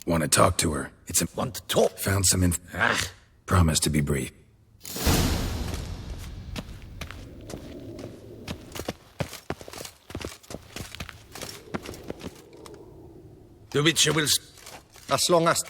Want to talk to her? It's a... Want to talk? Found some info. Promise to be brief. The Witcher will... As long as...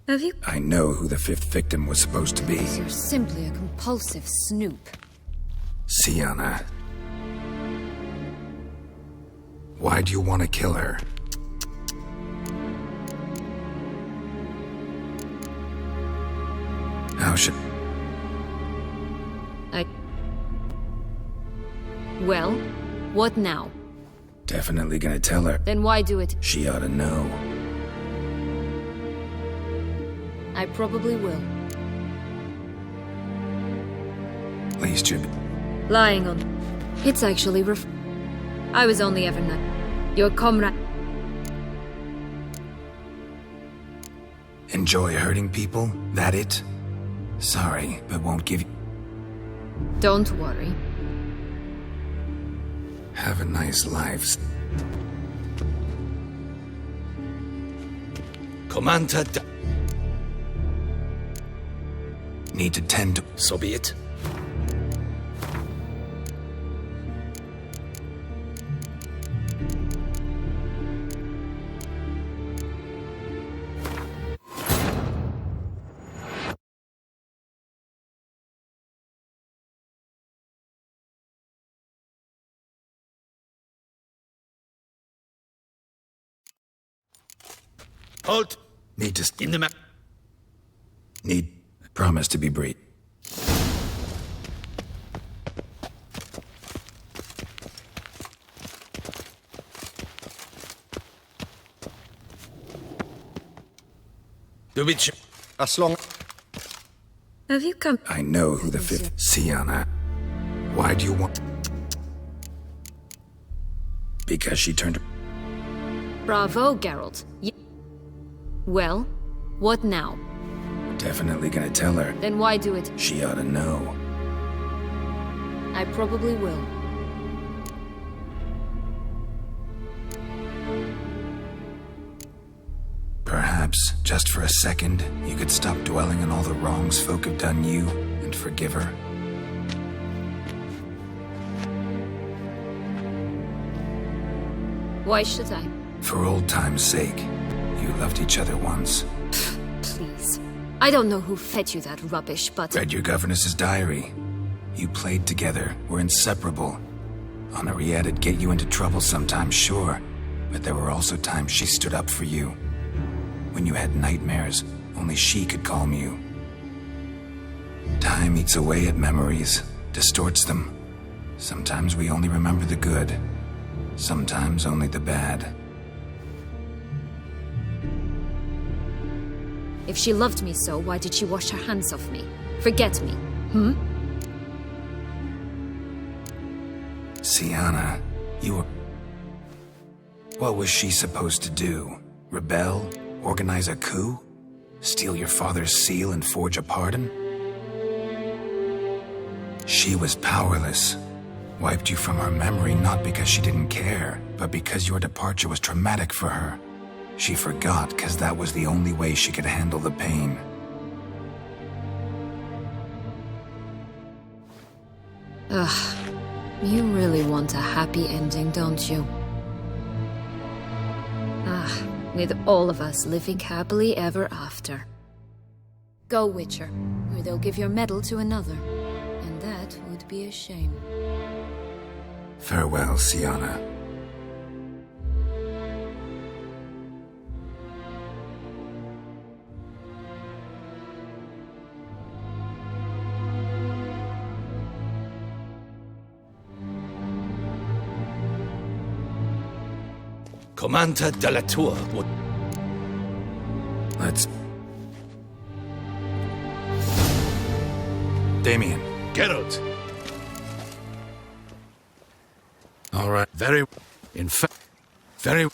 Have you? I know who the fifth victim was supposed to be. You're simply a compulsive snoop. Sienna. Why do you want to kill her? How should... Well, what now? Definitely gonna tell her. Then why do it? She ought to know. I probably will. At least you're... Lying on... It's actually I was only ever not... Your comrade... Enjoy hurting people? That it? Sorry, but won't give you... Don't worry. Have a nice life. Commander... Need to tend to... So be it. Halt! Need to... In the map. Need... Promise to be brief. The Witcher. As long... Have you come... I know who the fifth... Sienna. Why do you want... Because she turned... Bravo, Geralt. Well, what now? Definitely gonna tell her. Then why do it? She ought to know. I probably will. Perhaps, just for a second, you could stop dwelling on all the wrongs folk have done you and forgive her. Why should I? For old time's sake. You loved each other once. Please. I don't know who fed you that rubbish, but... Read your governess's diary. You played together, were inseparable. Henriette would get you into trouble sometimes, sure. But there were also times she stood up for you. When you had nightmares, only she could calm you. Time eats away at memories, distorts them. Sometimes we only remember the good. Sometimes only the bad. If she loved me so, why did she wash her hands off me? Forget me, Sienna, you were... What was she supposed to do? Rebel? Organize a coup? Steal your father's seal and forge a pardon? She was powerless. Wiped you from her memory not because she didn't care, but because your departure was traumatic for her. She forgot because that was the only way she could handle the pain. Ugh. You really want a happy ending, don't you? With all of us living happily ever after. Go, Witcher, or they'll give your medal to another. And that would be a shame. Farewell, Sienna. Commander de la Tour would... Let's... Damien. Geralt. All right. Very... In fact... Very...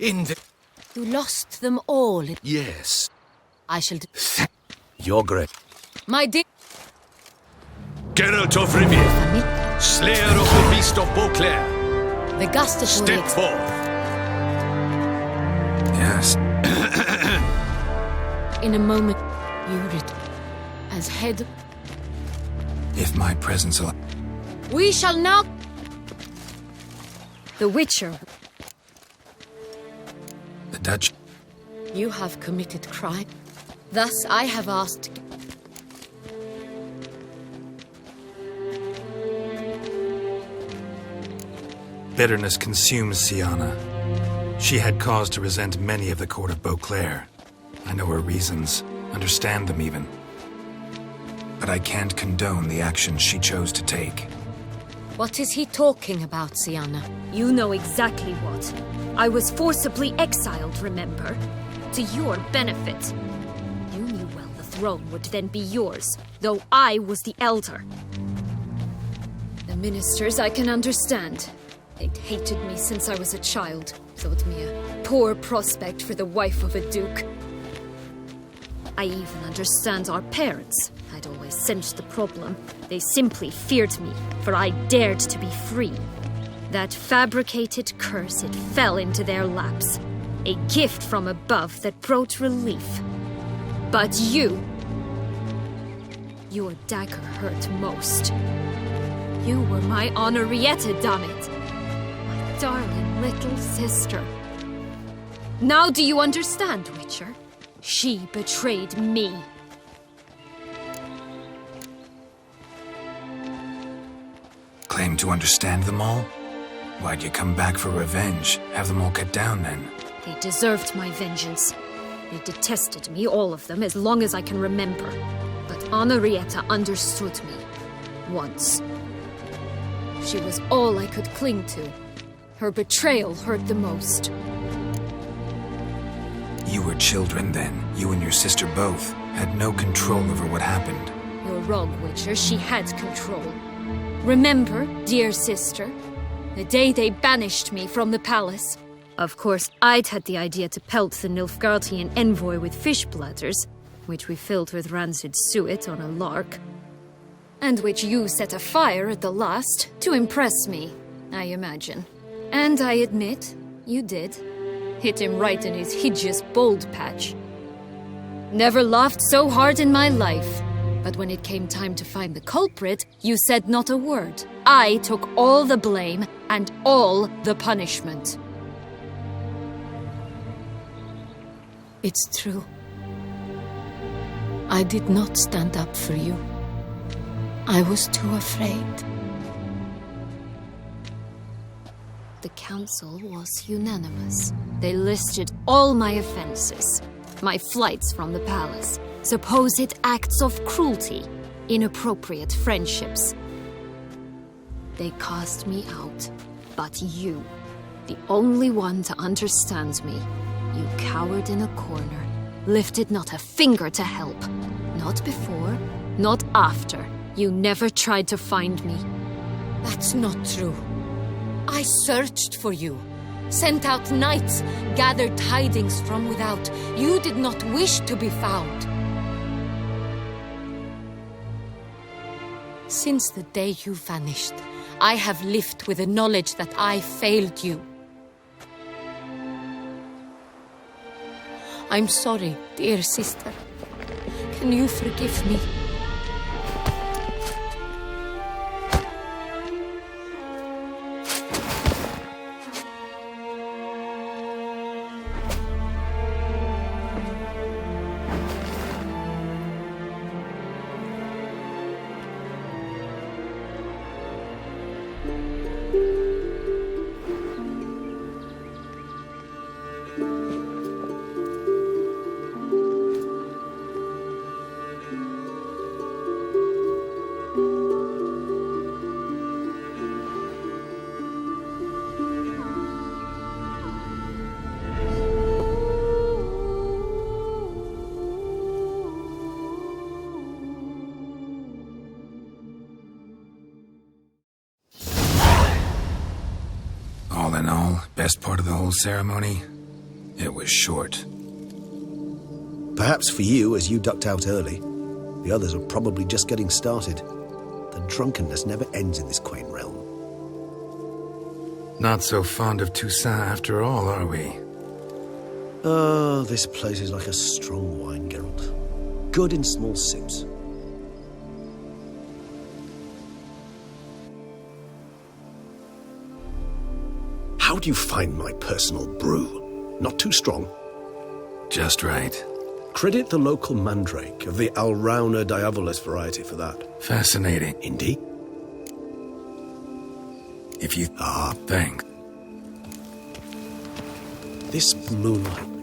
In the... You lost them all. Yes. I shall do... You're great. My dear... Geralt of Rivia. Slayer of the beast of Beauclair, The gustatory step forth. Yes. In a moment, you as head. If my presence will... We shall now... The Witcher. The Dutch... You have committed crime. Thus I have asked... Bitterness consumes Sienna. She had cause to resent many of the court of Beauclair. I know her reasons, understand them even. But I can't condone the actions she chose to take. What is he talking about, Sienna? You know exactly what. I was forcibly exiled, remember? To your benefit. You knew well the throne would then be yours, though I was the elder. The ministers I can understand. They'd hated me since I was a child, thought me a poor prospect for the wife of a duke. I even understand our parents. I'd always sensed the problem. They simply feared me, for I dared to be free. That fabricated curse, it fell into their laps. A gift from above that brought relief. But you... Your dagger hurt most. You were my Henrietta, damn it. My darling little sister. Now do you understand, Witcher? She betrayed me. Claim to understand them all? Why'd you come back for revenge? Have them all cut down then? They deserved my vengeance. They detested me, all of them, as long as I can remember. But Henrietta understood me. Once. She was all I could cling to. Her betrayal hurt the most. You were children then. You and your sister both had no control over what happened. You're wrong, Witcher. She had control. Remember, dear sister, the day they banished me from the palace? Of course, I'd had the idea to pelt the Nilfgaardian envoy with fish bladders, which we filled with rancid suet on a lark. And which you set afire at the last, to impress me, I imagine. And I admit, you did. Hit him right in his hideous bald patch. Never laughed so hard in my life. But when it came time to find the culprit, you said not a word. I took all the blame and all the punishment. It's true. I did not stand up for you. I was too afraid. The council was unanimous. They listed all my offenses. My flights from the palace, supposed acts of cruelty, inappropriate friendships. They cast me out, but you, the only one to understand me, you cowered in a corner, lifted not a finger to help. Not before, not after. You never tried to find me. That's not true. I searched for you, sent out knights, gathered tidings from without. You did not wish to be found. Since the day you vanished, I have lived with the knowledge that I failed you. I'm sorry, dear sister. Can you forgive me? All in all, best part of the whole ceremony? It was short. Perhaps for you, as you ducked out early. The others are probably just getting started. The drunkenness never ends in this quaint realm. Not so fond of Toussaint after all, are we? Oh, this place is like a strong wine, Geralt. Good in small sips. How do you find my personal brew? Not too strong? Just right. Credit the local mandrake of the Alrauna diavolis variety for that. Fascinating. Indeed. If you... thanks. This moonlight